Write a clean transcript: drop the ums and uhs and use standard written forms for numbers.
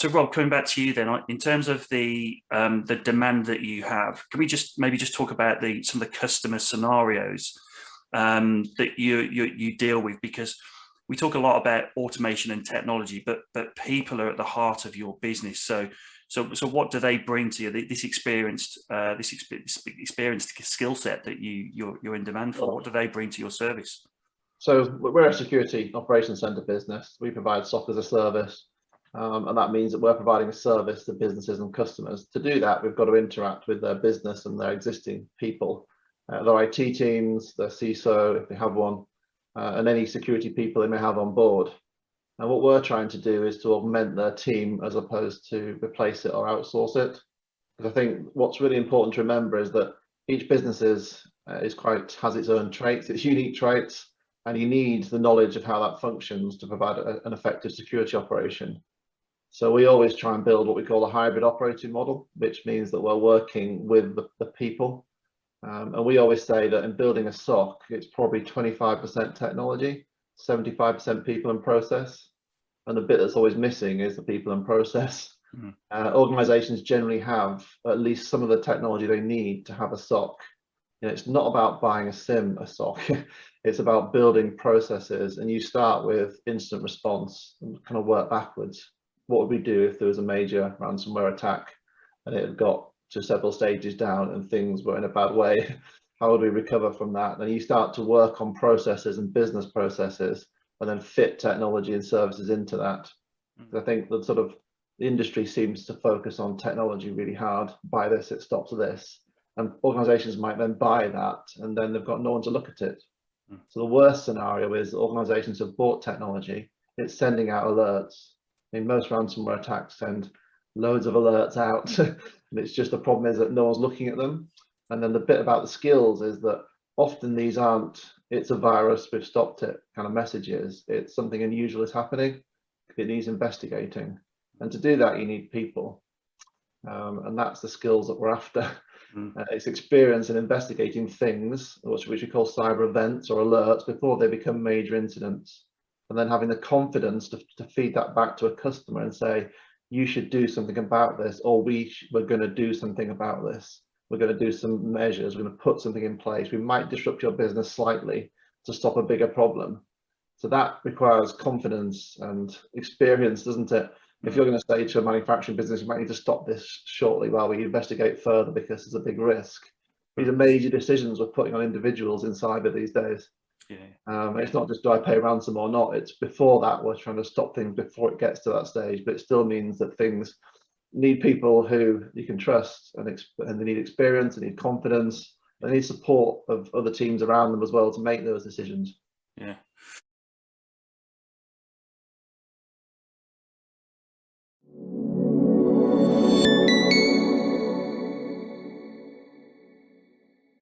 So Rob, coming back to you then, in terms of the demand that you have, can we just maybe just talk about some of the customer scenarios that you deal with? Because we talk a lot about automation and technology, but people are at the heart of your business. So what do they bring to you? This experienced skill set that you're in demand for. What do they bring to your service? So we're a security operations center business. We provide software as a service, and that means that we're providing a service to businesses and customers. To do that, we've got to interact with their business and their existing people, their IT teams, their CISO, if they have one, and any security people they may have on board. And what we're trying to do is to augment their team as opposed to replace it or outsource it. Because I think what's really important to remember is that each business has its own traits, its unique traits, and you need the knowledge of how that functions to provide an effective security operation. So we always try and build what we call a hybrid operating model, which means that we're working with the people. And we always say that in building a SOC, it's probably 25% technology, 75% people and process. And the bit that's always missing is the people and process. Organizations generally have at least some of the technology they need to have a SOC. It's not about buying a SOC. It's about building processes, and you start with incident response and kind of work backwards. What would we do if there was a major ransomware attack and it had got to several stages down and things were in a bad way? How would we recover from that? And you start to work on processes and business processes and then fit technology and services into that. I think that sort of the industry seems to focus on technology really hard. Buy this, it stops this. And organizations might then buy that and then they've got no one to look at it. So the worst scenario is organizations have bought technology, it's sending out alerts. I mean, most ransomware attacks send loads of alerts out, and it's just the problem is that no one's looking at them. And then the bit about the skills is that often these aren't, it's a virus, we've stopped it kind of messages. It's something unusual is happening, it needs investigating. And to do that, you need people. And that's the skills that we're after. It's experience in investigating things, which we call cyber events or alerts, before they become major incidents. And then having the confidence to feed that back to a customer and say, you should do something about this, or we're going to do something about this. We're going to do some measures, we're going to put something in place. We might disrupt your business slightly to stop a bigger problem. So that requires confidence and experience, doesn't it? If you're going to say to a manufacturing business, you might need to stop this shortly while we investigate further because there's a big risk. These are major decisions we're putting on individuals in cyber these days. It's not just do I pay ransom or not, it's before that we're trying to stop things before it gets to that stage, but it still means that things need people who you can trust, and they need experience, they need confidence, they need support of other teams around them as well to make those decisions. Yeah,